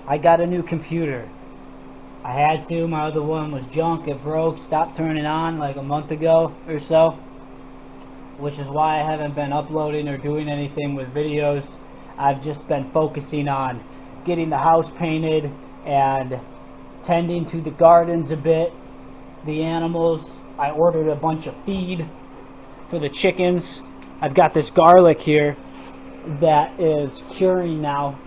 I got a new computer. I had to. My other one was junk. It broke. Stopped turning on like a month ago or so, which is why I haven't been uploading or doing anything with videos. I've just been focusing on getting the house painted and tending to the gardens a bit, the animals. I ordered a bunch of feed for the chickens. I've got this garlic here that is curing now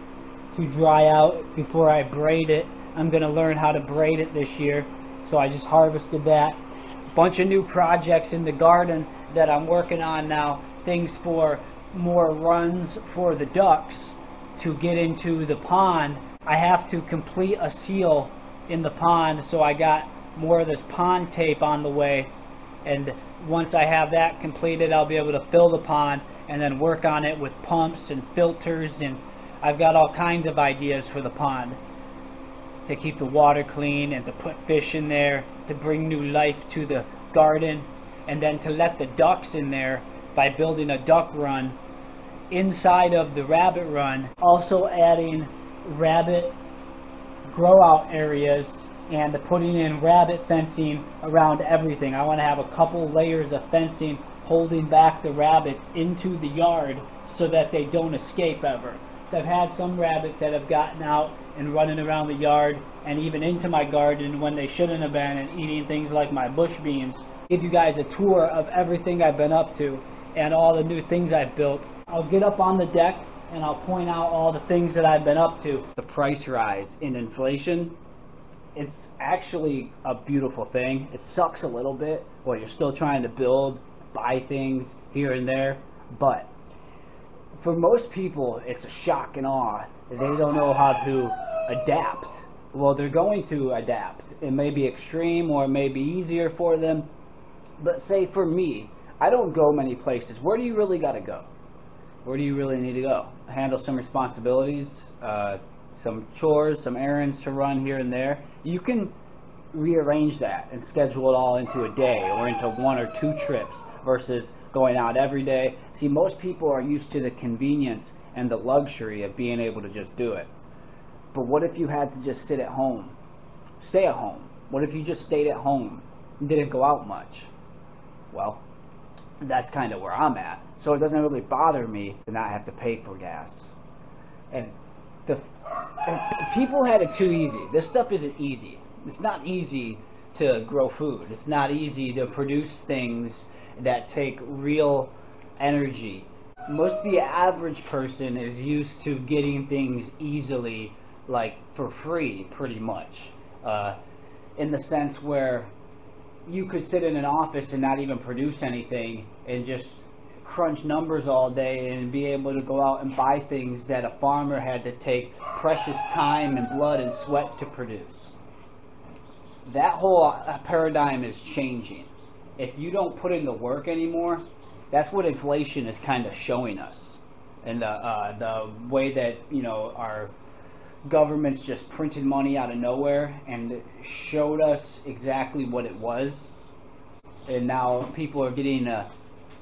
to dry out before I braid it. I'm going to learn how to braid it this year, so I just harvested that. A bunch of new projects in the garden that I'm working on now, things for more runs for the ducks to get into the pond. I have to complete a seal in the pond, so I got more of this pond tape on the way, and once I have that completed, I'll be able to fill the pond and then work on it with pumps and filters, and I've got all kinds of ideas for the pond to keep the water clean and to put fish in there, to bring new life to the garden, and then to let the ducks in there by building a duck run inside of the rabbit run, also adding rabbit grow out areas and putting in rabbit fencing around everything. I want to have a couple layers of fencing holding back the rabbits into the yard so that they don't escape ever. So I've had some rabbits that have gotten out and running around the yard and even into my garden when they shouldn't have been, and eating things like my bush beans. Give you guys a tour of everything I've been up to and all the new things I've built. I'll get up on the deck and I'll point out all the things that I've been up to. The price rise in inflation, it's actually a beautiful thing. It sucks a little bit while you're still trying to build, buy things here and there, but for most people it's a shock and awe. They don't know how to adapt. Well, they're going to adapt. It may be extreme or it may be easier for them, but say for me, I don't go many places. Where do you really got to go? Where do you really need to go? Handle some responsibilities, some chores, some errands to run here and there. You can rearrange that and schedule it all into a day or into 1 or 2 trips versus going out every day. See, most people are used to the convenience and the luxury of being able to just do it. But what if you had to just sit at home? Stay at home. What if you just stayed at home and didn't go out much? Well, that's kind of where I'm at. So it doesn't really bother me to not have to pay for gas. And people had it too easy. This stuff isn't easy. It's not easy to grow food. It's not easy to produce things that take real energy. Most of the average person is used to getting things easily, like for free, pretty much. In the sense where you could sit in an office and not even produce anything and just crunch numbers all day and be able to go out and buy things that a farmer had to take precious time and blood and sweat to produce. That whole paradigm is changing. If you don't put in the work anymore, that's what inflation is kind of showing us. And the way that, you know, our government's just printed money out of nowhere and showed us exactly what it was. And now people are getting a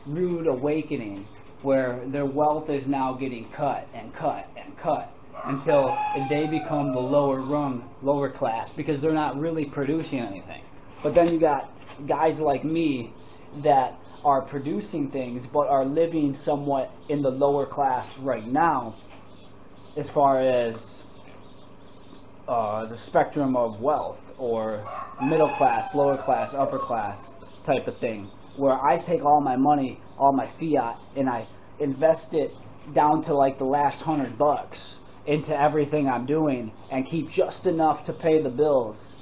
rude awakening where their wealth is now getting cut and cut and cut until they become the lower rung, lower class, because they're not really producing anything. But then you got guys like me that are producing things but are living somewhat in the lower class right now as far as the spectrum of wealth, or middle class, lower class, upper class type of thing, where I take all my money, all my fiat, and I invest it down to like the last $100 into everything I'm doing and keep just enough to pay the bills.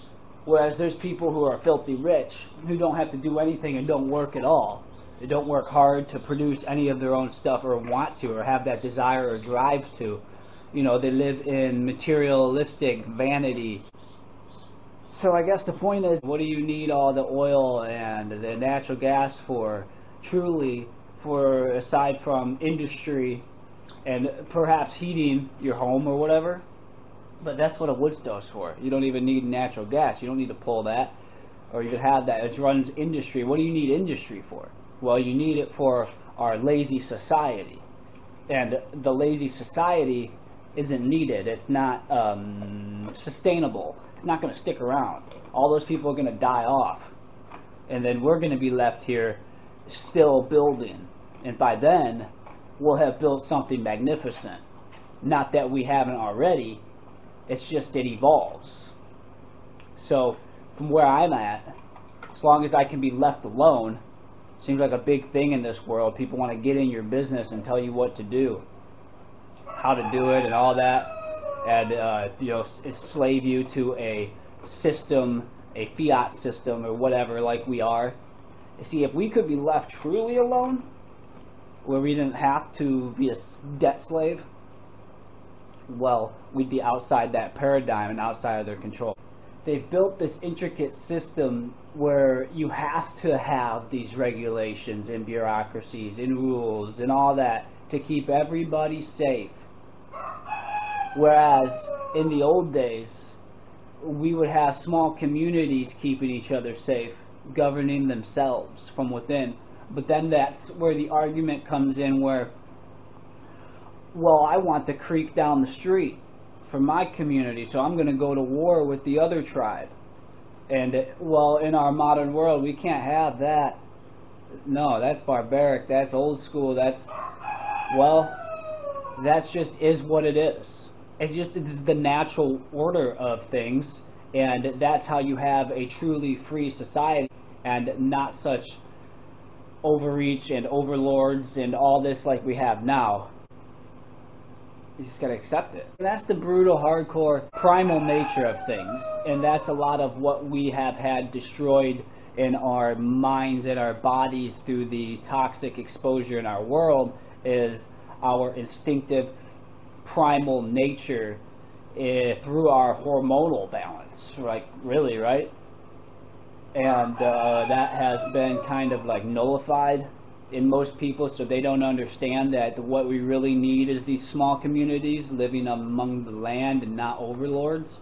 Whereas there's people who are filthy rich who don't have to do anything and don't work at all. They don't work hard to produce any of their own stuff or want to or have that desire or drive to. You know, they live in materialistic vanity. So I guess the point is, what do you need all the oil and the natural gas for, truly, for aside from industry and perhaps heating your home or whatever? But that's what a wood stove's for. You don't even need natural gas. You don't need to pull that, or you could have that. It runs industry. What do you need industry for? Well, you need it for our lazy society. And the lazy society isn't needed. It's not sustainable. It's not going to stick around. All those people are going to die off, and then we're going to be left here still building. And by then, we'll have built something magnificent. Not that we haven't already. It's just it evolves. So from where I'm at, as long as I can be left alone, seems like a big thing in this world. People want to get in your business and tell you what to do, how to do it, and all that, and enslave you to a system, a fiat system, or whatever, like we are. You see, if we could be left truly alone, where we didn't have to be a debt slave, well, we'd be outside that paradigm and outside of their control. They've built this intricate system where you have to have these regulations and bureaucracies and rules and all that to keep everybody safe. Whereas in the old days, we would have small communities keeping each other safe, governing themselves from within. But then that's where the argument comes in where, well, I want the creek down the street for my community, so I'm going to go to war with the other tribe. And, well, in our modern world, we can't have that. No, that's barbaric. That's old school. That's just is what it is. It's the natural order of things, and that's how you have a truly free society and not such overreach and overlords and all this like we have now. You just gotta accept it. And that's the brutal, hardcore, primal nature of things, and that's a lot of what we have had destroyed in our minds and our bodies through the toxic exposure in our world, is our instinctive, primal nature through our hormonal balance, like really, right? And that has been kind of like nullified in most people, so they don't understand that what we really need is these small communities living among the land and not overlords.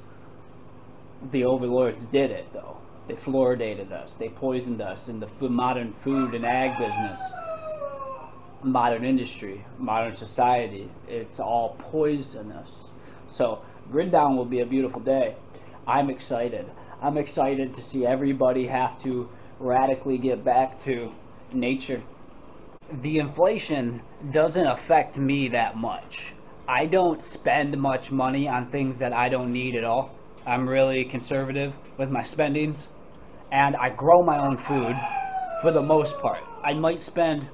The overlords did it, though. They fluoridated us. They poisoned us in the modern food and ag business, modern industry, modern society. It's all poisonous. So Grid Down will be a beautiful day. I'm excited. I'm excited to see everybody have to radically get back to nature. The inflation doesn't affect me that much. I don't spend much money on things that I don't need at all. I'm really conservative with my spendings, and I grow my own food for the most part. I might spend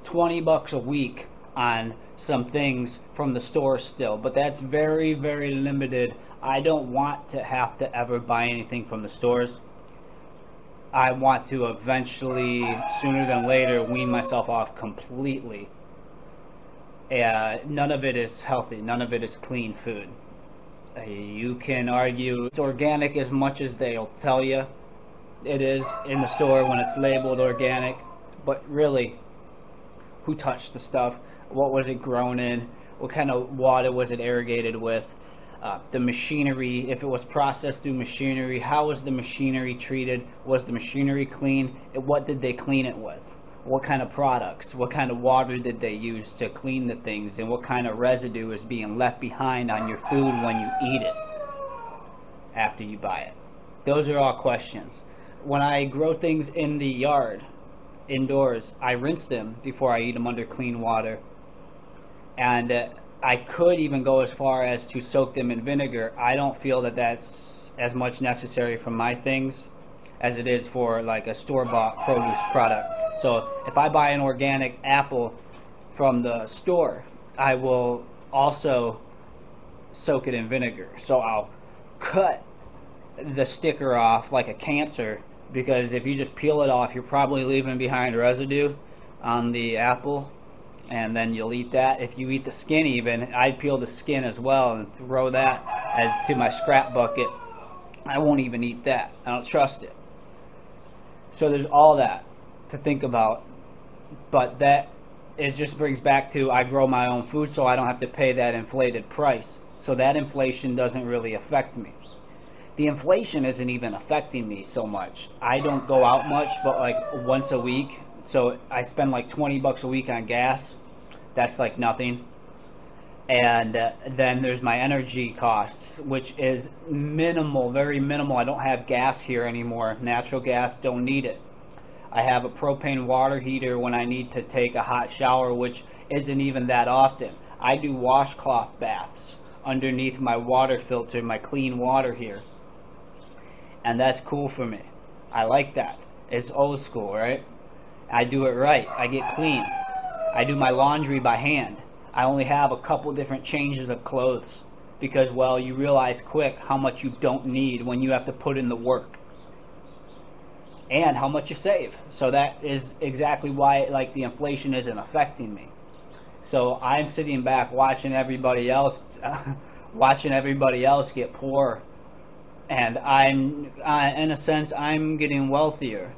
$20 a week on some things from the store still, but that's very, very limited. I don't want to have to ever buy anything from the stores. I want to eventually, sooner than later, wean myself off completely. None of it is healthy. None of it is clean food. You can argue it's organic as much as they'll tell you it is in the store when it's labeled organic, but really, who touched the stuff? What was it grown in? What kind of water was it irrigated with? The machinery, if it was processed through machinery, how was the machinery treated? Was the machinery clean? And what did they clean it with? What kind of products? What kind of water did they use to clean the things? And what kind of residue is being left behind on your food when you eat it after you buy it? Those are all questions. When I grow things in the yard, indoors, I rinse them before I eat them under clean water. And I could even go as far as to soak them in vinegar. I don't feel that that's as much necessary for my things as it is for like a store-bought produce product. So if I buy an organic apple from the store, I will also soak it in vinegar. So I'll cut the sticker off like a cancer, because if you just peel it off, you're probably leaving behind residue on the apple, and then you'll eat that. If you eat the skin even, I'd peel the skin as well and throw that to my scrap bucket. I won't even eat that. I don't trust it. So there's all that to think about, but that it just brings back to I grow my own food, so I don't have to pay that inflated price. So that inflation doesn't really affect me. The inflation isn't even affecting me so much. I don't go out much, but like once a week. So I spend like $20 a week on gas. That's like nothing. And then there's my energy costs, which is minimal, very minimal. I don't have gas here anymore. Natural gas, don't need it. I have a propane water heater when I need to take a hot shower, which isn't even that often. I do washcloth baths underneath my water filter, my clean water here. And that's cool for me. I like that. It's old school, right? I do it right. I get clean. I do my laundry by hand. I only have a couple different changes of clothes because, well, you realize quick how much you don't need when you have to put in the work and how much you save. So that is exactly why, like, the inflation isn't affecting me. So I'm sitting back watching everybody else get poor, and in a sense, I'm getting wealthier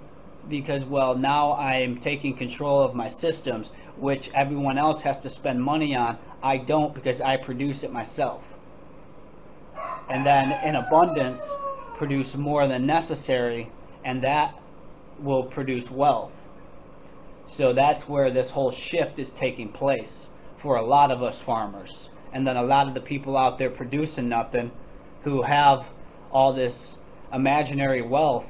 because, well, now I'm taking control of my systems, which everyone else has to spend money on. I don't, because I produce it myself. And then in abundance, produce more than necessary, and that will produce wealth. So that's where this whole shift is taking place for a lot of us farmers. And then a lot of the people out there producing nothing who have all this imaginary wealth,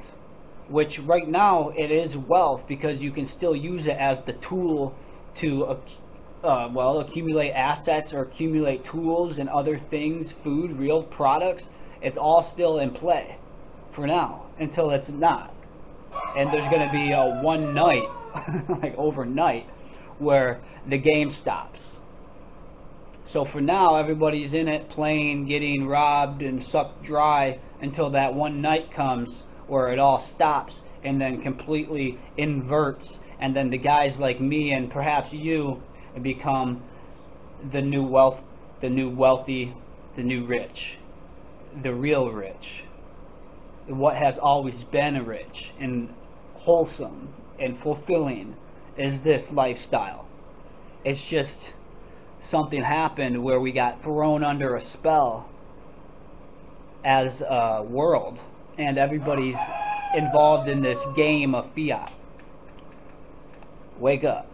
which right now it is wealth because you can still use it as the tool to accumulate assets or accumulate tools and other things, food, real products. It's all still in play for now until it's not. And there's going to be a one night, like overnight, where the game stops. So for now, everybody's in it playing, getting robbed and sucked dry until that one night comes where it all stops and then completely inverts. And then the guys like me and perhaps you become the new wealth, the new wealthy, the new rich, the real rich. What has always been rich and wholesome and fulfilling is this lifestyle. It's just something happened where we got thrown under a spell as a world, and everybody's involved in this game of fiat. Wake up.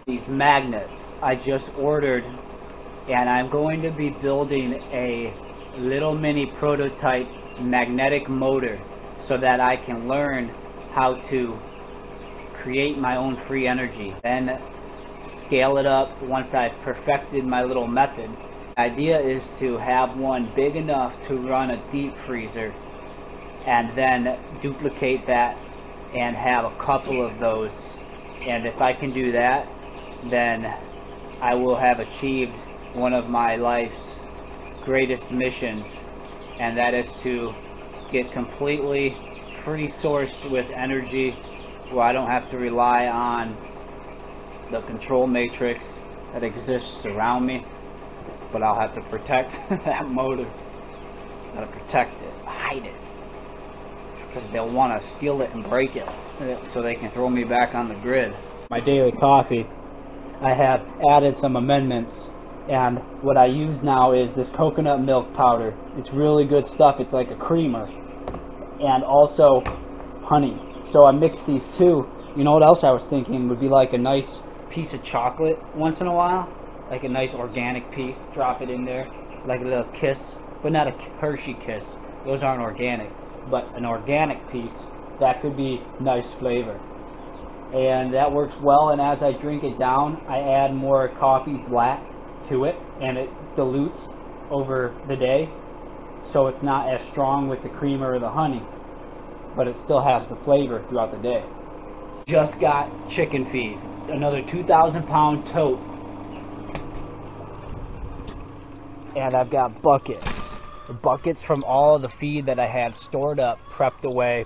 These magnets I just ordered, and I'm going to be building a little mini prototype magnetic motor so that I can learn how to create my own free energy, then scale it up once I've perfected my little method. The idea is to have one big enough to run a deep freezer and then duplicate that and have a couple of those. And if I can do that, then I will have achieved one of my life's greatest missions, and that is to get completely free sourced with energy where I don't have to rely on the control matrix that exists around me, but I'll have to protect that motor. Gotta protect it, hide it, because they'll want to steal it and break it so they can throw me back on the grid. My daily coffee, I have added some amendments, and what I use now is this coconut milk powder. It's really good stuff. It's like a creamer, and also honey. So I mix these two. You know what else I was thinking would be like a nice piece of chocolate once in a while, like a nice organic piece. Drop it in there, like a little kiss, but not a Hershey kiss. Those aren't organic, but an organic piece that could be nice flavor, and that works well. And as I drink it down, I add more coffee black to it, and it dilutes over the day, so it's not as strong with the creamer or the honey, but it still has the flavor throughout the day. Just got chicken feed, another 2,000-pound tote, and I've got buckets from all of the feed that I had stored up, prepped away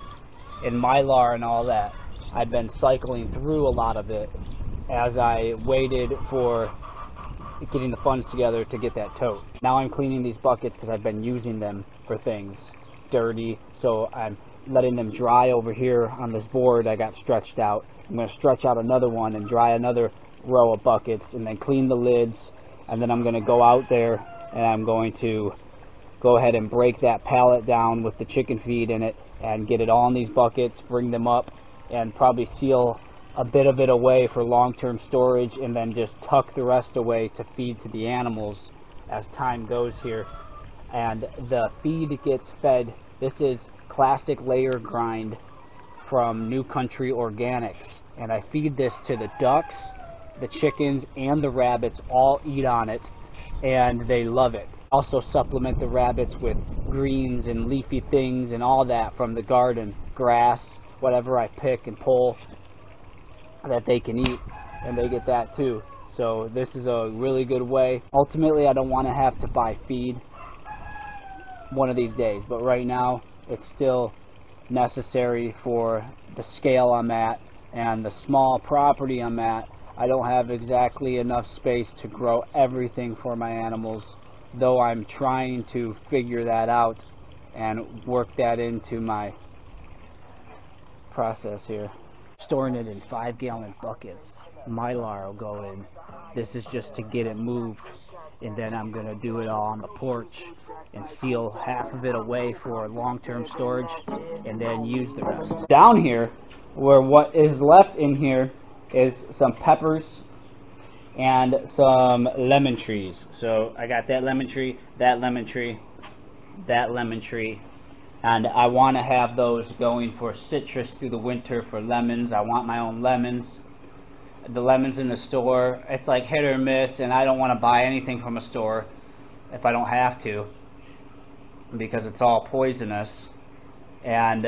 in Mylar and all that. I've been cycling through a lot of it as I waited for getting the funds together to get that tote. Now I'm cleaning these buckets because I've been using them for things dirty, so I'm letting them dry over here on this board I got stretched out. I'm going to stretch out another one and dry another row of buckets, and then clean the lids, and then I'm going to go out there and I'm going to go ahead and break that pallet down with the chicken feed in it and get it all in these buckets, bring them up, and probably seal a bit of it away for long-term storage and then just tuck the rest away to feed to the animals as time goes here. And the feed gets fed, this is classic layer grind from New Country Organics, and I feed this to the ducks, the chickens, and the rabbits. All eat on it and they love it. Also supplement the rabbits with greens and leafy things and all that from the garden, grass, whatever I pick and pull that they can eat, and they get that too. So this is a really good way. Ultimately, I don't want to have to buy feed one of these days, but right now it's still necessary for the scale I'm at and the small property I'm at. I don't have exactly enough space to grow everything for my animals, though I'm trying to figure that out and work that into my process here. Storing it in 5-gallon buckets. Mylar will go in. This is just to get it moved, and then I'm going to do it all on the porch and seal half of it away for long-term storage and then use the rest. Down here, where what is left in here is some peppers and some lemon trees. So I got that lemon tree, that lemon tree, that lemon tree, and I want to have those going for citrus through the winter for lemons. I want my own lemons. The lemons in the store, it's like hit or miss, and I don't want to buy anything from a store if I don't have to, because it's all poisonous, and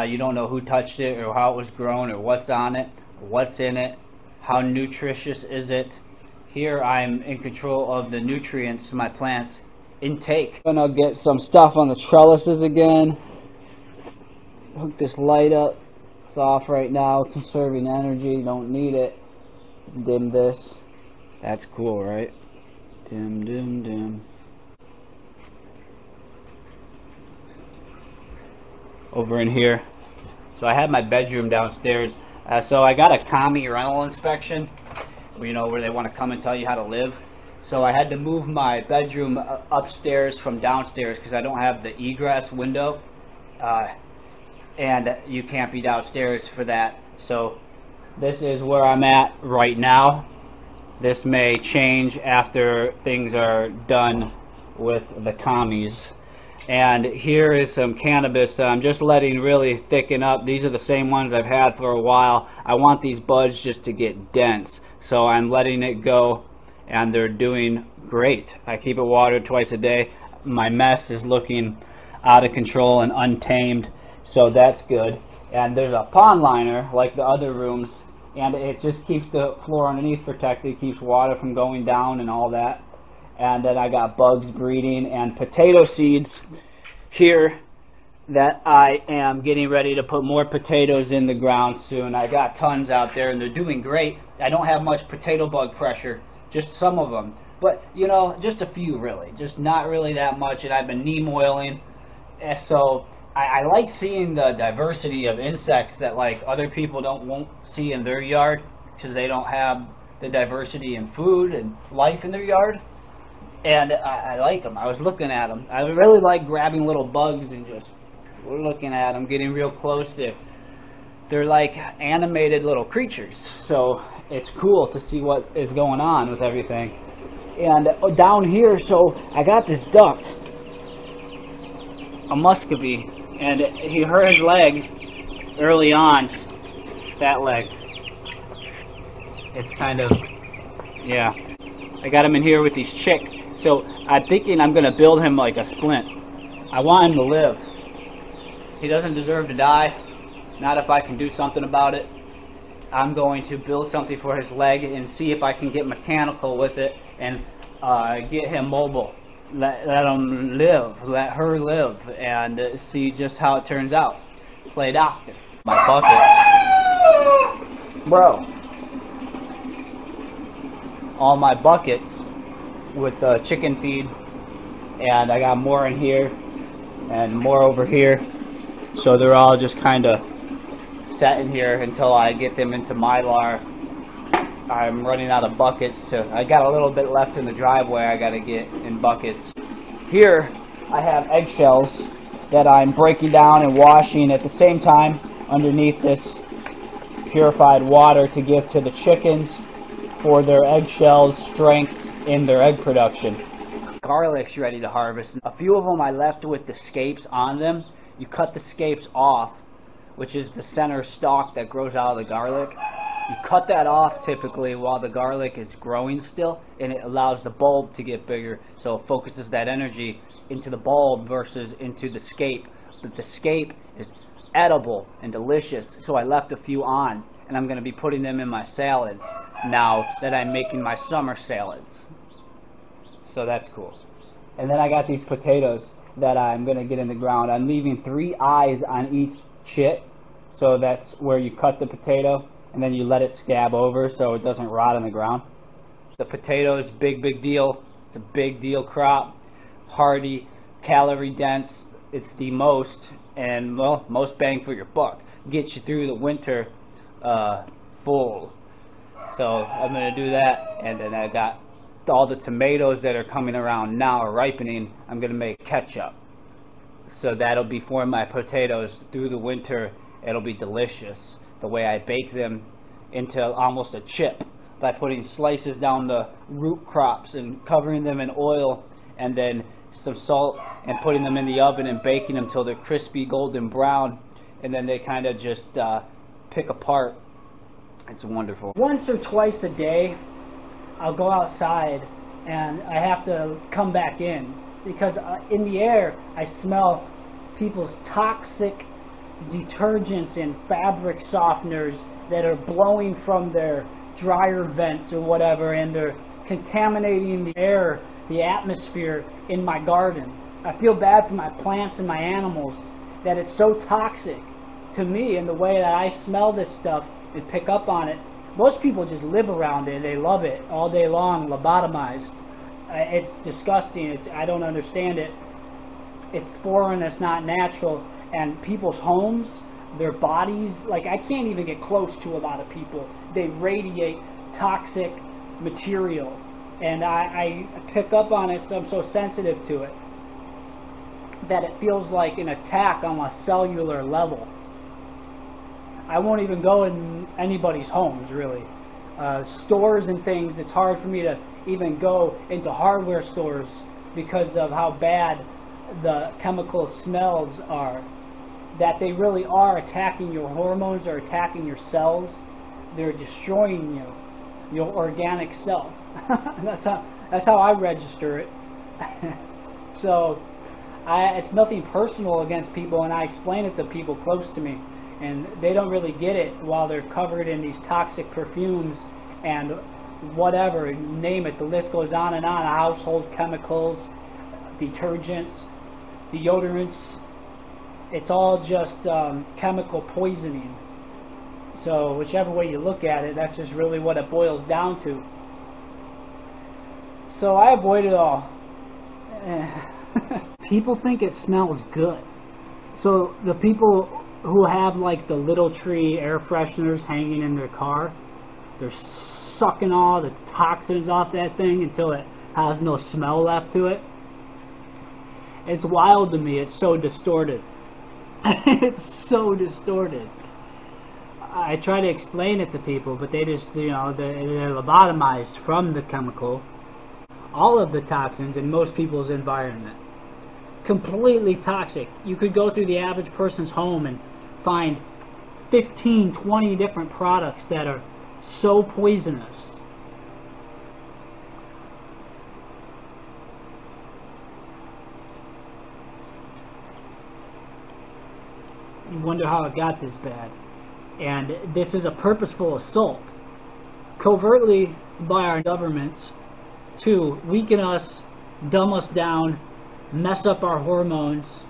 you don't know who touched it or how it was grown or what's on it, what's in it, how nutritious is it. Here I'm in control of the nutrients my plants intake. I'm gonna get some stuff on the trellises again. Hook this light up. It's off right now, conserving energy, don't need it. Dim this. That's cool, right? Dim, dim, dim. Over in here. So I had my bedroom downstairs. So I got a commie rental inspection, you know, where they want to come and tell you how to live. So I had to move my bedroom upstairs from downstairs because I don't have the egress window. And you can't be downstairs for that. So this is where I'm at right now. This may change after things are done with the commies. And here is some cannabis that I'm just letting really thicken up. These are the same ones I've had for a while. I want these buds just to get dense, so I'm letting it go, and they're doing great. I keep it watered twice a day. My mess is looking out of control and untamed, so that's good. And there's a pond liner like the other rooms, and it just keeps the floor underneath protected, keeps water from going down and all that. And then I got bugs breeding and potato seeds here that I am getting ready to put more potatoes in the ground soon. I got tons out there and they're doing great. I don't have much potato bug pressure, just some of them. But, you know, just a few really, just not really that much. And I've been neem oiling. And so I like seeing the diversity of insects that like other people won't see in their yard because they don't have the diversity in food and life in their yard. And I like them. I was looking at them. I really like grabbing little bugs and just looking at them, getting real close. They're like animated little creatures. So it's cool to see what is going on with everything. And down here, so I got this duck, a muscovy, and he hurt his leg early on. That leg. It's kind of, yeah. I got him in here with these chicks. So I'm thinking I'm going to build him like a splint. I want him to live. He doesn't deserve to die. Not if I can do something about it. I'm going to build something for his leg and see if I can get mechanical with it and get him mobile. Let him live. Let her live. And see just how it turns out. Play doctor. My buckets. Bro. All my buckets with chicken feed, and I got more in here and more over here, so they're all just kind of set in here until I get them into Mylar. I'm running out of buckets I got a little bit left in the driveway I got to get in buckets. Here I have eggshells that I'm breaking down and washing at the same time underneath this purified water to give to the chickens for their eggshells strength in their egg production. Garlic's ready to harvest. A few of them I left with the scapes on them. You cut the scapes off, which is the center stalk that grows out of the garlic. You cut that off typically while the garlic is growing still, and it allows the bulb to get bigger, so it focuses that energy into the bulb versus into the scape. But the scape is edible and delicious, so I left a few on, and I'm going to be putting them in my salads now that I'm making my summer salads. So that's cool. And then I got these potatoes that I'm going to get in the ground. I'm leaving 3 eyes on each chit, so that's where you cut the potato and then you let it scab over so it doesn't rot on the ground. The potatoes, big deal. It's a big deal crop. Hardy, calorie dense. It's the most, and well, most bang for your buck. Gets you through the winter full. So I'm going to do that, and then I got all the tomatoes that are coming around now are ripening. I'm going to make ketchup. So that'll be for my potatoes through the winter. It'll be delicious. The way I bake them into almost a chip by putting slices down the root crops and covering them in oil and then some salt and putting them in the oven and baking them till they're crispy golden brown, and then they kind of just pick apart. It's wonderful. Once or twice a day I'll go outside and I have to come back in because in the air I smell people's toxic detergents and fabric softeners that are blowing from their dryer vents or whatever, and they're contaminating the air, the atmosphere in my garden. I feel bad for my plants and my animals that it's so toxic to me, and the way that I smell this stuff and pick up on it. Most people just live around it. They love it all day long, lobotomized. It's disgusting. I don't understand it. It's foreign. It's not natural. And people's homes, their bodies, like I can't even get close to a lot of people. They radiate toxic material. And I pick up on it, so I'm so sensitive to it, that it feels like an attack on a cellular level. I won't even go in anybody's homes, really. Stores and things, it's hard for me to even go into hardware stores because of how bad the chemical smells are. That they really are attacking your hormones, or attacking your cells. They're destroying you, your organic self. That's how I register it. So it's nothing personal against people, and I explain it to people close to me, and they don't really get it while they're covered in these toxic perfumes and whatever, name it. The list goes on and on. Household chemicals, detergents, deodorants. It's all just chemical poisoning. So whichever way you look at it, that's just really what it boils down to. So I avoid it all. People think it smells good. So the people who have like the Little Tree air fresheners hanging in their car, they're sucking all the toxins off that thing until it has no smell left to it. It's wild to me. It's so distorted. It's so distorted. I try to explain it to people, but they just, they're lobotomized from the chemical, all of the toxins in most people's environment. Completely toxic. You could go through the average person's home and find 15, 20 different products that are so poisonous. You wonder how it got this bad. And this is a purposeful assault, covertly by our governments, to weaken us, dumb us down, mess up our hormones,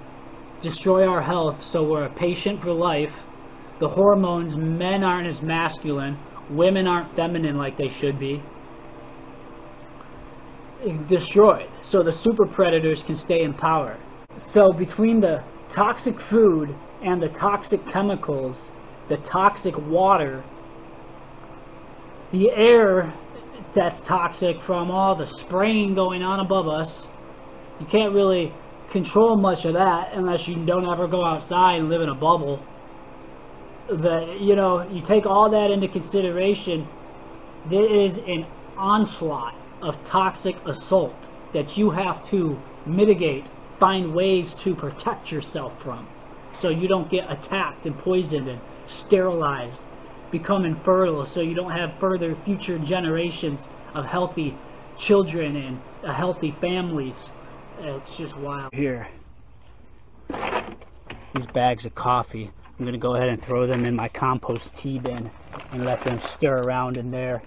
destroy our health so we're a patient for life. The hormones, men aren't as masculine, women aren't feminine like they should be. Destroyed, so the super predators can stay in power. So between the toxic food and the toxic chemicals, the toxic water, the air that's toxic from all the spraying going on above us, you can't really control much of that unless you don't ever go outside and live in a bubble. you take all that into consideration. There is an onslaught of toxic assault that you have to mitigate, find ways to protect yourself from, so you don't get attacked and poisoned and sterilized, become infertile, so you don't have further future generations of healthy children and healthy families. It's just wild. Here, these bags of coffee, I'm going to go ahead and throw them in my compost tea bin and let them stir around in there.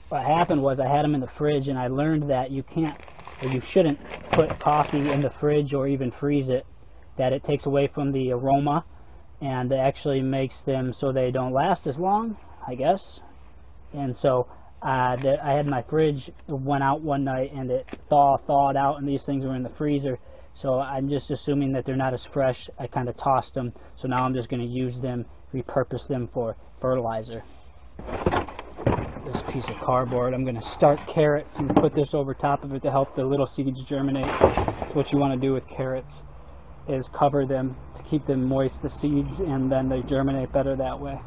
What happened was I had them in the fridge, and I learned that you can't, or you shouldn't put coffee in the fridge or even freeze it, that it takes away from the aroma and it actually makes them so they don't last as long, I guess. And so I had my fridge, went out one night and it thawed out, and these things were in the freezer. So I'm just assuming that they're not as fresh. I kind of tossed them, so now I'm just going to use them, repurpose them for fertilizer. This piece of cardboard, I'm going to start carrots and put this over top of it to help the little seeds germinate. That's what you want to do with carrots, is cover them to keep them moist, the seeds, and then they germinate better that way.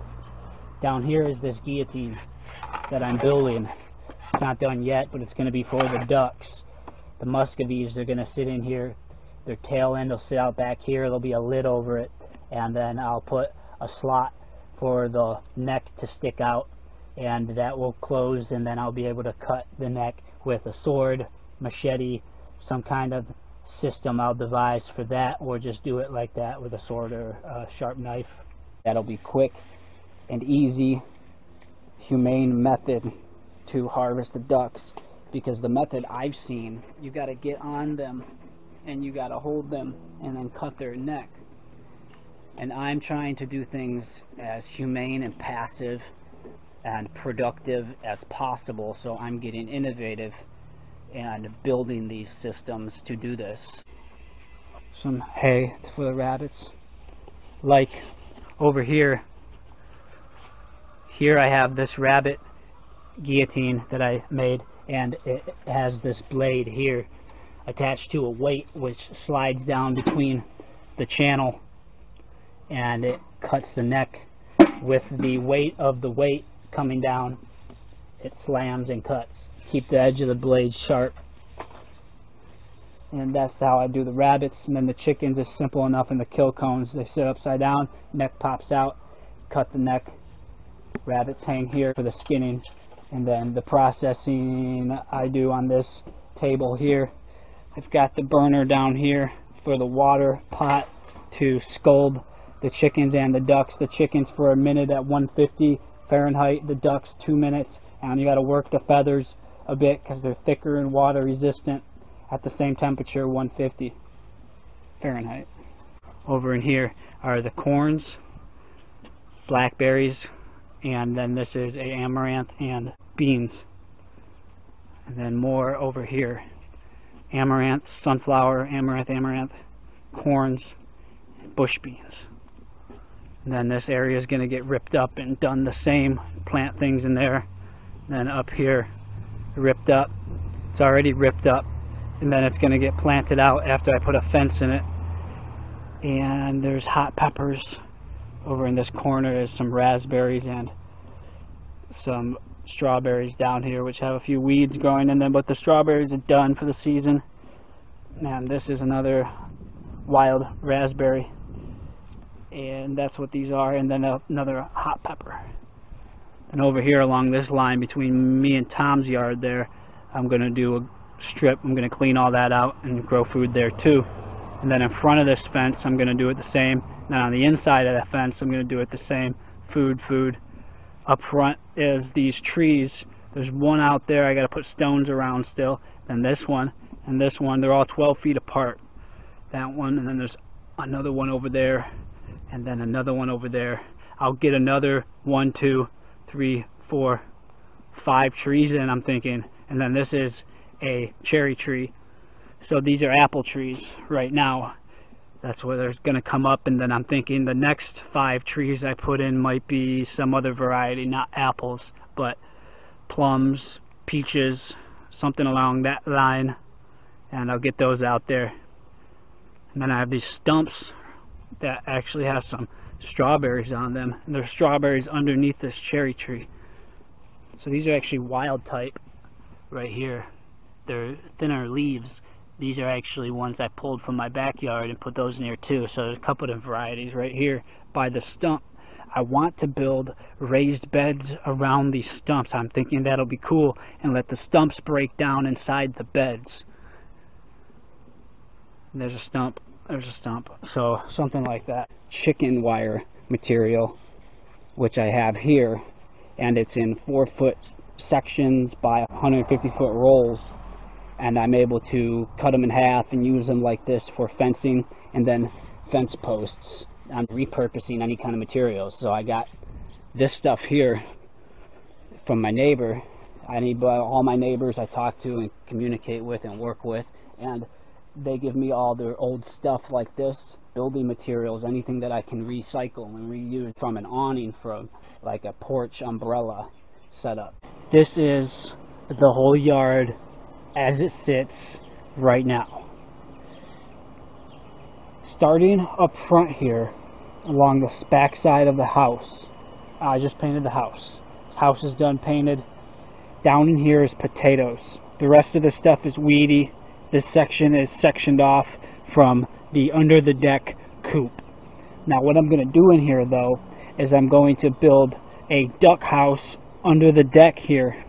Down here is this guillotine that I'm building. It's not done yet, but it's going to be for the ducks. The muscovies, they're going to sit in here. Their tail end will sit out back here. There'll be a lid over it, and then I'll put a slot for the neck to stick out, and that will close, and then I'll be able to cut the neck with a sword, machete, some kind of system I'll devise for that, or just do it like that with a sword or a sharp knife. That'll be quick and easy, humane method to harvest the ducks, because the method I've seen, you got to get on them and you got to hold them and then cut their neck. And I'm trying to do things as humane and passive and productive as possible, so I'm getting innovative and building these systems to do this. Some hay for the rabbits. Like over here, I have this rabbit guillotine that I made, and it has this blade here attached to a weight which slides down between the channel, and it cuts the neck. With the weight of the weight coming down, it slams and cuts. Keep the edge of the blade sharp. And that's how I do the rabbits. And then the chickens is simple enough in the kill cones. They sit upside down, neck pops out, cut the neck. Rabbits hang here for the skinning. And then the processing I do on this table here. I've got the burner down here for the water pot to scald the chickens and the ducks. The chickens for a minute at 150 Fahrenheit, the ducks 2 minutes, and you got to work the feathers a bit because they're thicker and water resistant at the same temperature, 150 Fahrenheit. Over in here are the corns, blackberries, and then this is a amaranth and beans. And then more over here, amaranth, sunflower, amaranth, corns, and bush beans. And then this area is going to get ripped up and done the same, plant things in there. And then up here, ripped up, it's already ripped up, and then it's going to get planted out after I put a fence in it. And there's hot peppers. Over in this corner there's some raspberries and some strawberries down here, which have a few weeds growing in them, but the strawberries are done for the season. And this is another wild raspberry, and that's what these are. And then another hot pepper. And over here along this line between me and Tom's yard there, I'm going to do a strip. I'm going to clean all that out and grow food there too. And then in front of this fence I'm going to do it the same. Now on the inside of that fence I'm going to do it the same. Food. Up front is these trees. There's one out there I got to put stones around still. Then this one and this one, they're all 12 feet apart. That one, and then there's another one over there, and then another one over there. I'll get another 1, 2, 3, 4, 5 trees in, I'm thinking. And then this is a cherry tree. So these are apple trees right now. That's where there's going to come up. And then I'm thinking the next 5 trees I put in might be some other variety, not apples, but plums, peaches, something along that line. And I'll get those out there. And then I have these stumps that actually have some strawberries on them, and there's strawberries underneath this cherry tree. So these are actually wild type right here. They're thinner leaves. These are actually ones I pulled from my backyard and put those near too. So there's a couple of varieties right here by the stump. I want to build raised beds around these stumps. I'm thinking that'll be cool, and let the stumps break down inside the beds. There's a stump. There's a stump. So something like that. Chicken wire material, which I have here, and it's in 4-foot sections by 150-foot rolls, and I'm able to cut them in half and use them like this for fencing, and then fence posts. I'm repurposing any kind of materials. So I got this stuff here from my neighbor. I need all my neighbors I talk to and communicate with and work with, and they give me all their old stuff like this, building materials, anything that I can recycle and reuse, from an awning, from like a porch umbrella setup. This is the whole yard as it sits right now. Starting up front here along the back side of the house, I just painted the house. House is done painted. Down in here is potatoes. The rest of the stuff is weedy. This section is sectioned off from the under the deck coop. Now what I'm going to do in here though is I'm going to build a duck house under the deck here,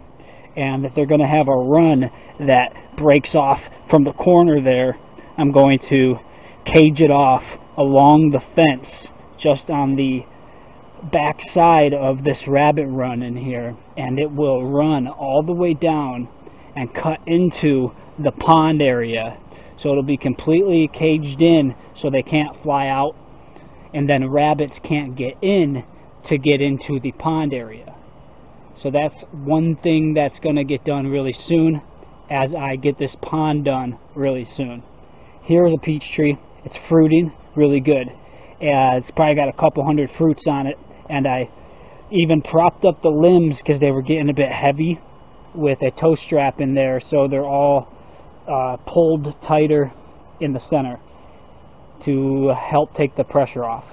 and if they're going to have a run that breaks off from the corner there, I'm going to cage it off along the fence just on the back side of this rabbit run in here, and it will run all the way down and cut into the pond area. So it'll be completely caged in so they can't fly out, and then rabbits can't get in to get into the pond area. So that's one thing that's going to get done really soon, as I get this pond done really soon. Here's a peach tree. It's fruiting really good. It's probably got a couple hundred fruits on it, and I even propped up the limbs because they were getting a bit heavy with a tow strap in there, so they're all pulled tighter in the center to help take the pressure off.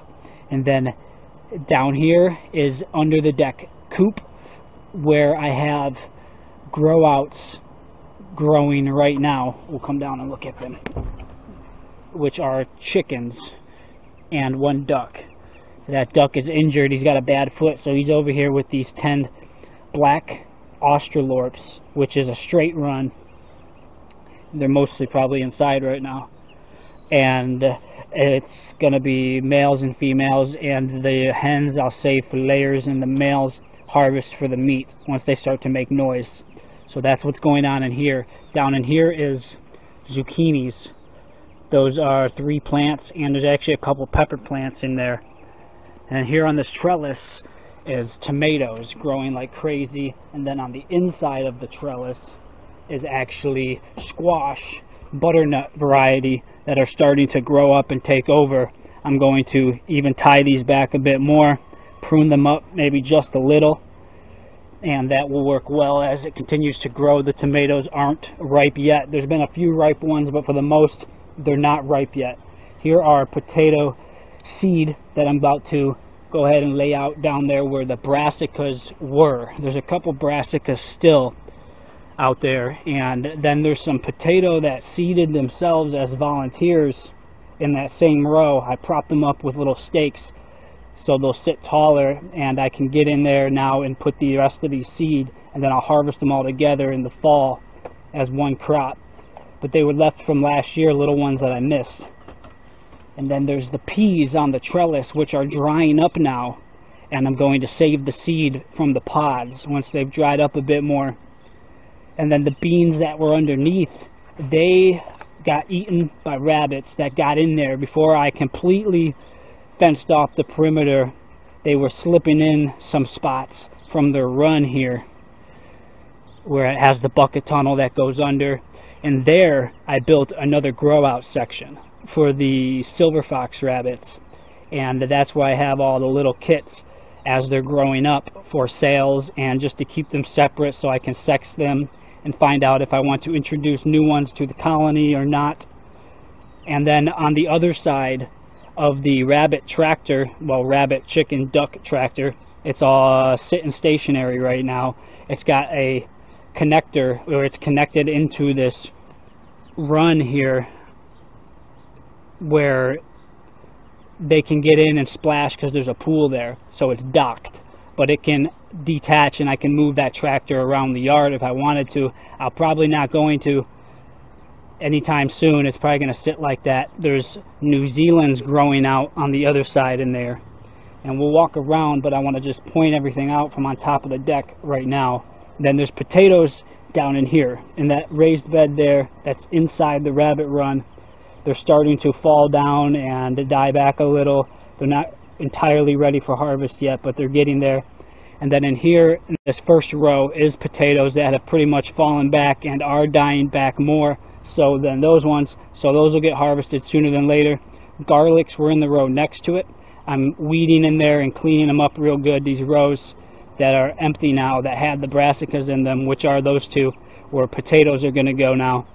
And then down here is under the deck coop, where I have grow outs growing right now. We'll come down and look at them, which are chickens and one duck. That duck is injured. He's got a bad foot, so he's over here with these 10 black Australorps, which is a straight run. They're mostly probably inside right now, and it's gonna be males and females, and the hens I'll save for layers, and the males harvest for the meat once they start to make noise. So that's what's going on in here. Down in here is zucchinis. Those are 3 plants, and there's actually a couple pepper plants in there. And here on this trellis is tomatoes growing like crazy, and then on the inside of the trellis is actually squash, butternut variety, that are starting to grow up and take over. I'm going to even tie these back a bit more, prune them up maybe just a little, and that will work well as it continues to grow. The tomatoes aren't ripe yet. There's been a few ripe ones, but for the most, they're not ripe yet. Here are potato seed that I'm about to go ahead and lay out down there where the brassicas were. There's a couple brassicas still out there, and then there's some potato that seeded themselves as volunteers in that same row. I propped them up with little stakes so they'll sit taller, and I can get in there now and put the rest of these seed, and then I'll harvest them all together in the fall as one crop. But they were left from last year, little ones that I missed. And then there's the peas on the trellis, which are drying up now, and I'm going to save the seed from the pods once they've dried up a bit more. And then the beans that were underneath, they got eaten by rabbits that got in there before I completely fenced off the perimeter. They were slipping in some spots from their run here, where it has the bucket tunnel that goes under. And there I built another grow out section for the silver fox rabbits, and that's why I have all the little kits as they're growing up for sales, and just to keep them separate so I can sex them and find out if I want to introduce new ones to the colony or not. And then on the other side of the rabbit tractor, well, rabbit, chicken, duck tractor, it's all sitting stationary right now. It's got a connector where it's connected into this run here where they can get in and splash because there's a pool there. So it's docked, but it can detach and I can move that tractor around the yard if I wanted to. I'm probably not going to anytime soon. It's probably going to sit like that. There's New Zealand's growing out on the other side in there, and we'll walk around, but I want to just point everything out from on top of the deck right now. Then there's potatoes down in here in that raised bed there that's inside the rabbit run. They're starting to fall down and die back a little. They're not entirely ready for harvest yet, but they're getting there. And then in here, in this first row, is potatoes that have pretty much fallen back and are dying back more so than those ones. So those will get harvested sooner than later. Garlics were in the row next to it. I'm weeding in there and cleaning them up real good. These rows that are empty now that had the brassicas in them, which are those two, where potatoes are going to go now.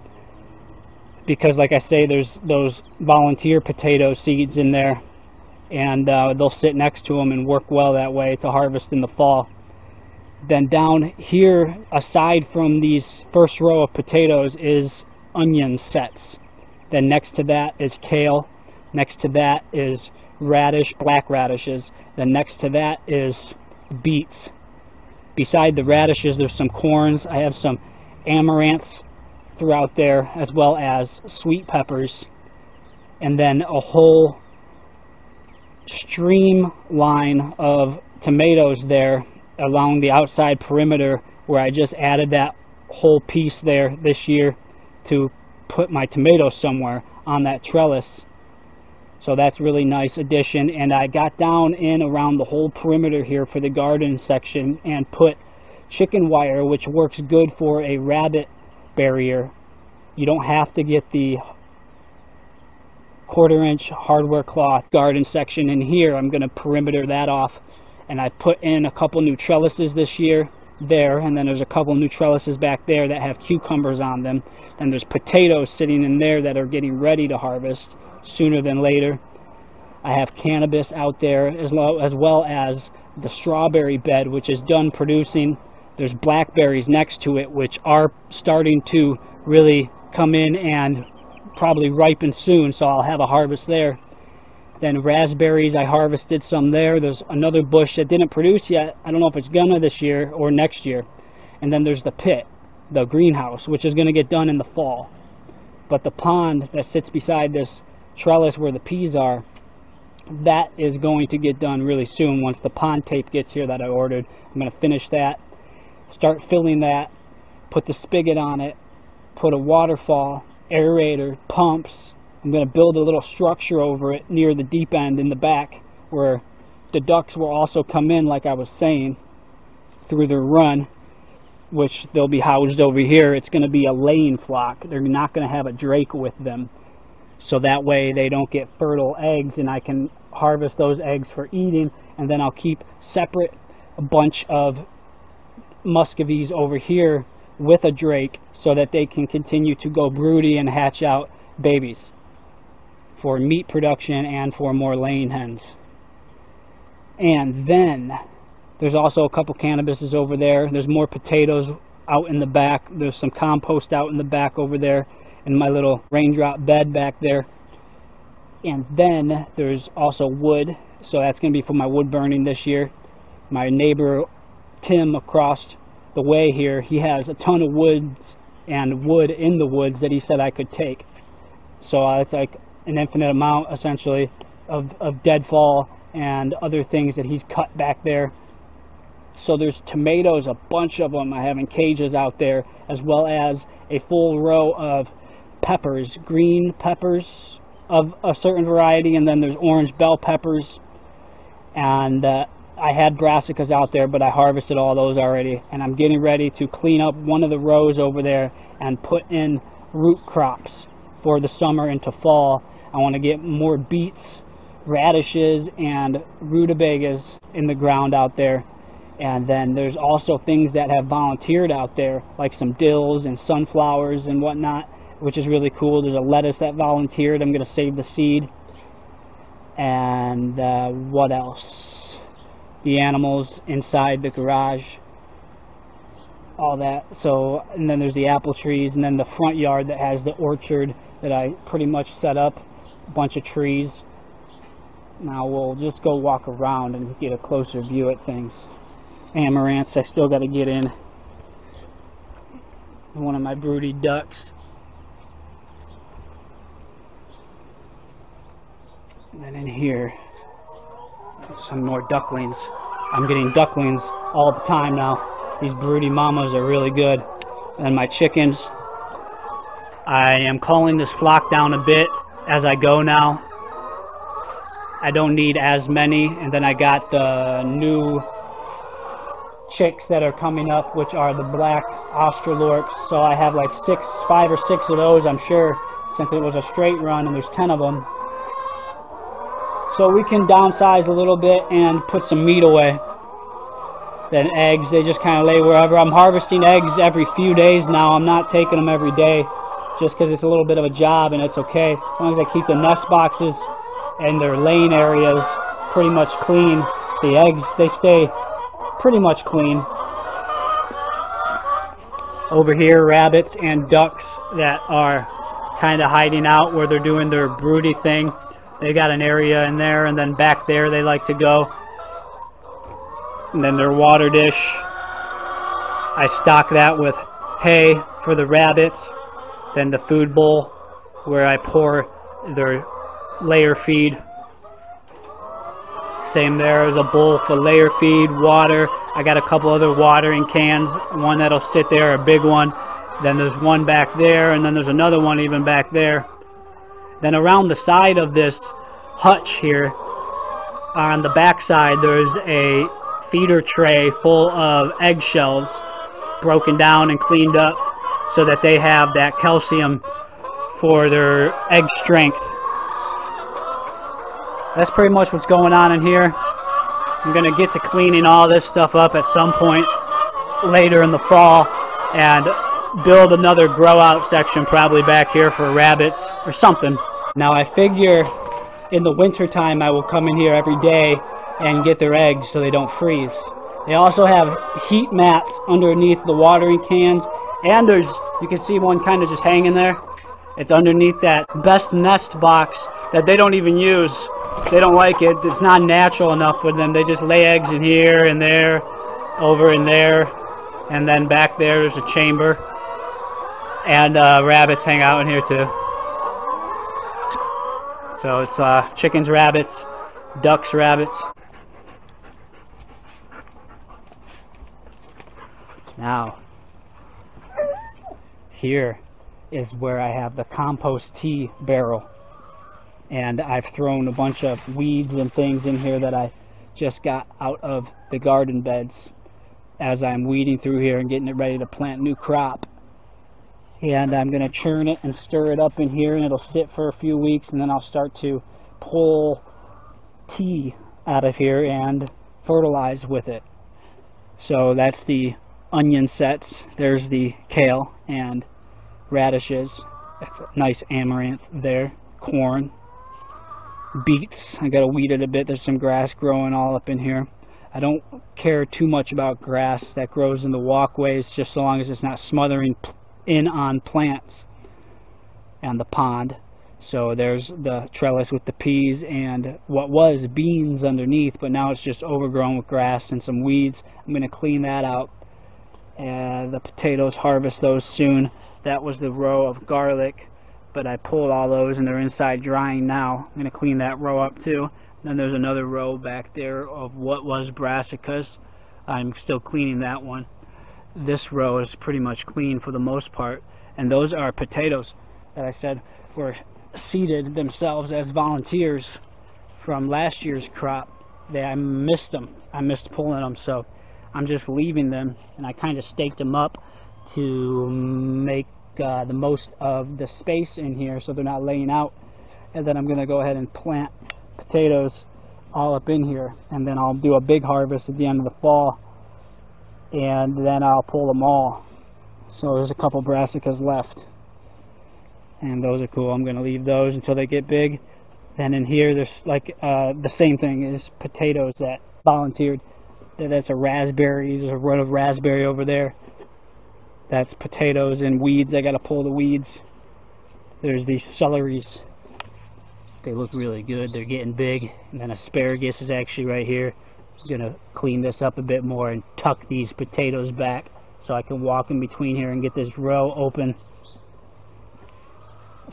Because like I say, there's those volunteer potato seeds in there, and they'll sit next to them and work well that way to harvest in the fall. Then down here, aside from these first row of potatoes, is onion sets. Then next to that is kale. Next to that is radish, black radishes. Then next to that is beets. Beside the radishes, there's some corns. I have some amaranths throughout there, as well as sweet peppers, and then a whole streamline of tomatoes there along the outside perimeter, where I just added that whole piece there this year to put my tomatoes somewhere on that trellis. So that's really nice addition. And I got down in around the whole perimeter here for the garden section and put chicken wire, which works good for a rabbit barrier. You don't have to get the 1/4-inch hardware cloth garden section in here. I'm going to perimeter that off, and I put in a couple new trellises this year there, and then there's a couple new trellises back there that have cucumbers on them, and there's potatoes sitting in there that are getting ready to harvest sooner than later. I have cannabis out there as well as the strawberry bed, which is done producing. There's blackberries next to it, which are starting to really come in and probably ripen soon, so I'll have a harvest there. Then raspberries, I harvested some there. There's another bush that didn't produce yet. I don't know if it's gonna this year or next year. And then there's the pit, the greenhouse, which is gonna get done in the fall. But the pond that sits beside this trellis where the peas are, that is going to get done really soon once the pond tape gets here that I ordered. I'm gonna finish that, start filling that, put the spigot on it, put a waterfall, aerator, pumps. I'm going to build a little structure over it near the deep end in the back where the ducks will also come in, like I was saying, through their run, which they'll be housed over here. It's going to be a laying flock. They're not going to have a drake with them, so that way they don't get fertile eggs, and I can harvest those eggs for eating, and then I'll keep separate a bunch of muscovies over here with a drake so that they can continue to go broody and hatch out babies for meat production and for more laying hens. And then there's also a couple cannabises over there. There's more potatoes out in the back. There's some compost out in the back over there in my little raindrop bed back there. And then there's also wood, so that's going to be for my wood burning this year. My neighbor Tim across the way here, he has a ton of woods and wood in the woods that he said I could take. So it's like an infinite amount essentially of deadfall and other things that he's cut back there. So there's tomatoes, a bunch of them I have in cages out there, as well as a full row of peppers, green peppers of a certain variety, and then there's orange bell peppers. And I had brassicas out there, but I harvested all those already, and I'm getting ready to clean up one of the rows over there and put in root crops for the summer into fall. I want to get more beets, radishes, and rutabagas in the ground out there. And then there's also things that have volunteered out there, like some dills and sunflowers and whatnot, which is really cool. There's a lettuce that volunteered. I'm going to save the seed. And what else? The animals inside the garage. All that. So, and then there's the apple trees, and then the front yard that has the orchard that I pretty much set up. A bunch of trees. Now we'll just go walk around and get a closer view at things. Amaranths, I still got to get in. One of my broody ducks. And then in here, some more ducklings. I'm getting ducklings all the time now. These broody mamas are really good. And my chickens, I am calling this flock down a bit as I go now. I don't need as many. And then I got the new chicks that are coming up, which are the black Australorps. So I have like 5 or 6 of those, I'm sure, since it was a straight run and there's 10 of them. So we can downsize a little bit and put some meat away. Then eggs, they just kind of lay wherever. I'm harvesting eggs every few days now. I'm not taking them every day just because it's a little bit of a job, and it's okay. As long as I keep the nest boxes and their laying areas pretty much clean. The eggs, they stay pretty much clean. Over here, rabbits and ducks that are kind of hiding out where they're doing their broody thing. They got an area in there, and then back there they like to go. And then their water dish, I stock that with hay for the rabbits. Then the food bowl where I pour their layer feed. Same there, as a bowl for layer feed, water. I got a couple other watering cans, one that'll sit there, a big one. Then there's one back there, and then there's another one even back there. Then around the side of this hutch here, on the back side, there's a feeder tray full of eggshells broken down and cleaned up so that they have that calcium for their egg strength. That's pretty much what's going on in here. I'm going to get to cleaning all this stuff up at some point later in the fall and build another grow out section probably back here for rabbits or something. Now I figure in the winter time I will come in here every day and get their eggs so they don't freeze. They also have heat mats underneath the watering cans, and there's, you can see one kind of just hanging there. It's underneath that best nest box that they don't even use. They don't like it. It's not natural enough for them. They just lay eggs in here and there, over in there, and then back there's a chamber. And rabbits hang out in here too. So it's chickens, rabbits, ducks, rabbits. Now, here is where I have the compost tea barrel. And I've thrown a bunch of weeds and things in here that I just got out of the garden beds as I'm weeding through here and getting it ready to plant new crop. And I'm going to churn it and stir it up in here, and it'll sit for a few weeks, and then I'll start to pull tea out of here and fertilize with it. So that's the onion sets. There's the kale and radishes. That's a nice amaranth there. Corn. Beets. I gotta weed it a bit. There's some grass growing all up in here. I don't care too much about grass that grows in the walkways, just so long as it's not smothering in on plants and the pond. So there's the trellis with the peas and what was beans underneath, but now it's just overgrown with grass and some weeds. I'm going to clean that out. And the potatoes, harvest those soon. That was the row of garlic, but I pulled all those and they're inside drying now. I'm going to clean that row up too. Then there's another row back there of what was brassicas. I'm still cleaning that one. This row is pretty much clean for the most part, and those are potatoes that I said were seeded themselves as volunteers from last year's crop. I missed them. I missed pulling them, so I'm just leaving them, and I kind of staked them up to make the most of the space in here so they're not laying out. And then I'm going to go ahead and plant potatoes all up in here, and then I'll do a big harvest at the end of the fall, and then I'll pull them all. So there's a couple brassicas left. and those are cool. I'm going to leave those until they get big. Then in here there's like the same thing is potatoes that volunteered. That's a raspberry. There's a row of raspberry over there. That's potatoes and weeds. I got to pull the weeds. There's these celeries. They look really good. They're getting big. And then asparagus is actually right here. I'm going to clean this up a bit more and tuck these potatoes back so I can walk in between here and get this row open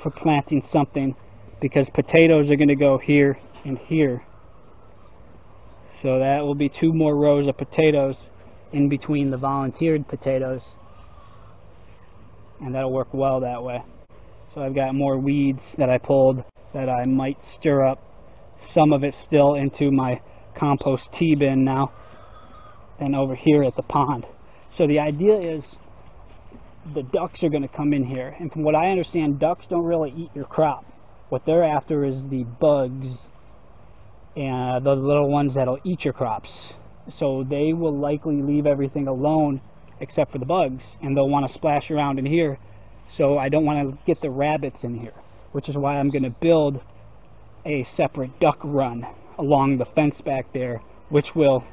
for planting something, because potatoes are going to go here and here. So that will be 2 more rows of potatoes in between the volunteered potatoes, and that'll work well that way. So I've got more weeds that I pulled that I might stir up some of it still into my compost tea bin now, and over here at the pond. So the idea is the ducks are going to come in here, and from what I understand, ducks don't really eat your crop. What they're after is the bugs and the little ones that'll eat your crops. So they will likely leave everything alone except for the bugs, and they'll want to splash around in here. So I don't want to get the rabbits in here, which is why I'm going to build a separate duck run along the fence back there, which will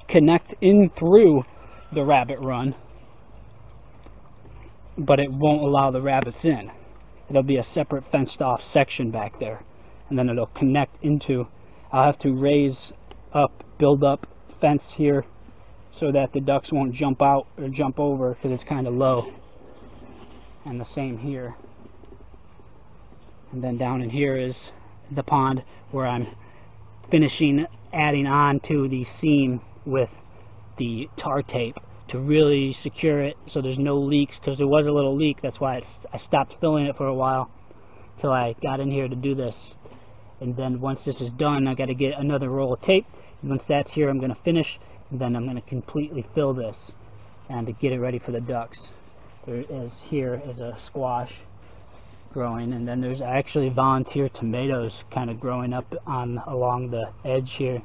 connect in through the rabbit run, but it won't allow the rabbits in. It'll be a separate fenced off section back there, and then it'll connect into, I'll have to raise up, build up fence here so that the ducks won't jump out or jump over because it's kind of low. And the same here. And then down in here is the pond where I'm finishing adding on to the seam with the tar tape to really secure it so there's no leaks, because there was a little leak. That's why I stopped filling it for a while till I got in here to do this. And then once this is done, I got to get another roll of tape, and once that's here I'm going to finish, and then I'm going to completely fill this and to get it ready for the ducks. There is here is a squash growing, and then there's actually volunteer tomatoes kind of growing up on along the edge here,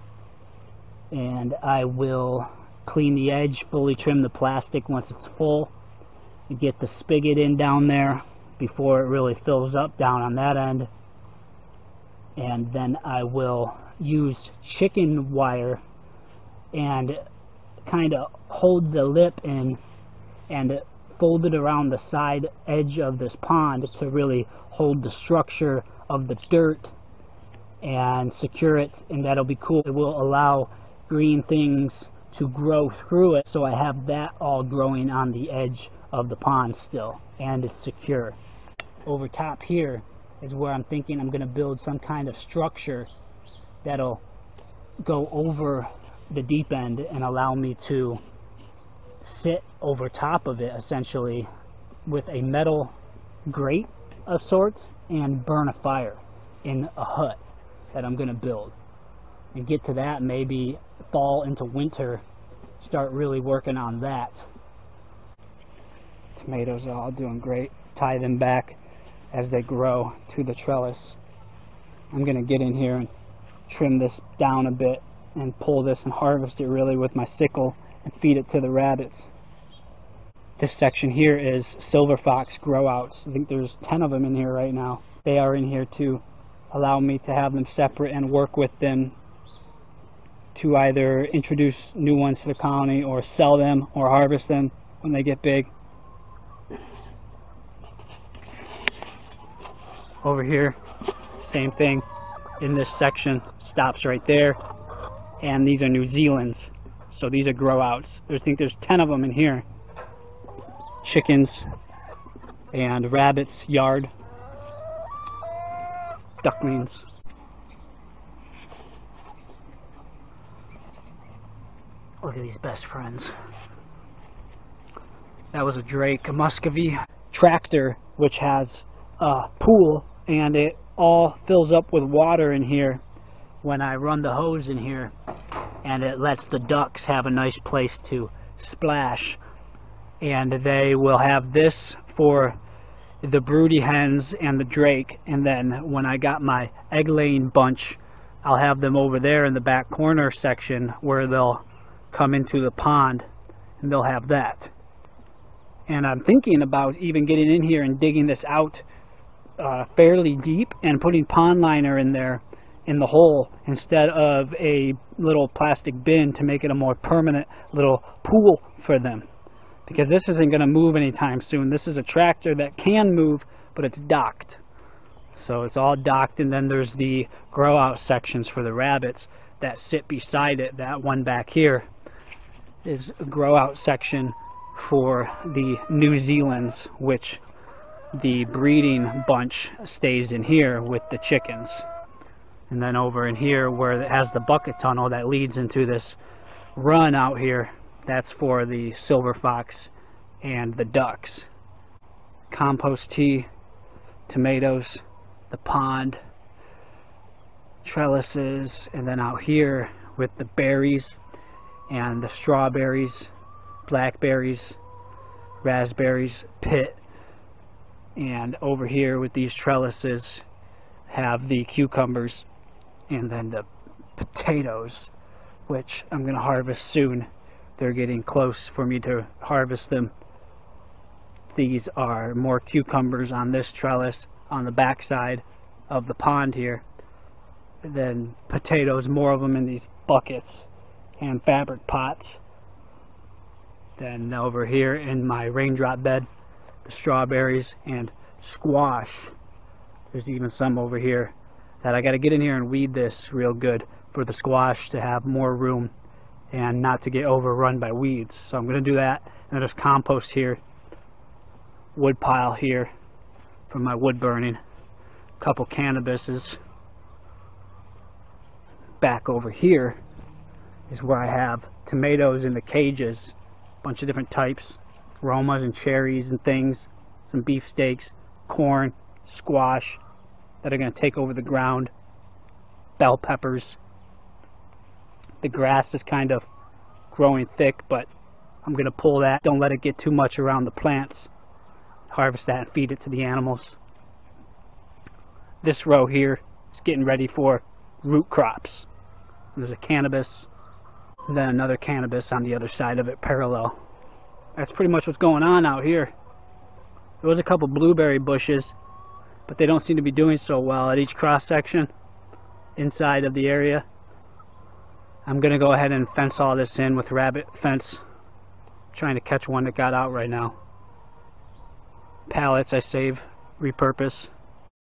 and I will clean the edge, fully trim the plastic once it's full, and get the spigot in down there before it really fills up down on that end. And then I will use chicken wire and kind of hold the lip in and fold it around the side edge of this pond to really hold the structure of the dirt and secure it, and that'll be cool. It will allow green things to grow through it, so I have that all growing on the edge of the pond still, and it's secure. Over top here is where I'm thinking I'm going to build some kind of structure that'll go over the deep end and allow me to sit over top of it essentially with a metal grate of sorts and burn a fire in a hut that I'm going to build, and get to that maybe fall into winter, start really working on that. Tomatoes are all doing great. Tie them back as they grow to the trellis. I'm going to get in here and trim this down a bit and pull this and harvest it really with my sickle and feed it to the rabbits. This section here is silver fox grow outs. I think there's 10 of them in here right now. They are in here to allow me to have them separate and work with them to either introduce new ones to the colony or sell them or harvest them when they get big. Over here, same thing. In this section, stops right there, and these are New Zealand's, so these are grow outs. I think there's 10 of them in here. Chickens and rabbits, yard, ducklings. Look at these best friends. That was a Drake, a Muscovy tractor, which has a pool, and it all fills up with water in here when I run the hose in here, and it lets the ducks have a nice place to splash. And they will have this for the broody hens and the drake, and then when I got my egg laying bunch, I'll have them over there in the back corner section where they'll come into the pond, and they'll have that. And I'm thinking about even getting in here and digging this out fairly deep and putting pond liner in there in the hole instead of a little plastic bin to make it a more permanent little pool for them, because this isn't going to move anytime soon. This is a tractor that can move, but it's docked, so it's all docked. And then there's the grow out sections for the rabbits that sit beside it. That one back here is a grow out section for the New Zealands, which the breeding bunch stays in here with the chickens. And then over in here where it has the bucket tunnel that leads into this run out here, that's for the silver fox and the ducks. Compost tea, tomatoes, the pond, trellises, and then out here with the berries and the strawberries, blackberries, raspberries, pit. And over here with these trellises have the cucumbers, and then the potatoes, which I'm going to harvest soon. They're getting close for me to harvest them. These are more cucumbers on this trellis on the back side of the pond here. And then potatoes, more of them in these buckets and fabric pots. Then over here in my raindrop bed, the strawberries and squash. There's even some over here that I got to get in here and weed this real good for the squash to have more room and not to get overrun by weeds. So I'm going to do that. And there's compost here, wood pile here for my wood burning, a couple cannabises. Back over here is where I have tomatoes in the cages, a bunch of different types, Romas and cherries and things, some beefsteaks, corn, squash that are going to take over the ground, bell peppers. The grass is kind of growing thick, but I'm going to pull that. Don't let it get too much around the plants. Harvest that and feed it to the animals. This row here is getting ready for root crops. There's a cannabis, and then another cannabis on the other side of it, parallel. That's pretty much what's going on out here. There was a couple blueberry bushes, but they don't seem to be doing so well at each cross section inside of the area. I'm going to go ahead and fence all this in with rabbit fence. I'm trying to catch one that got out right now. Pallets I save, repurpose.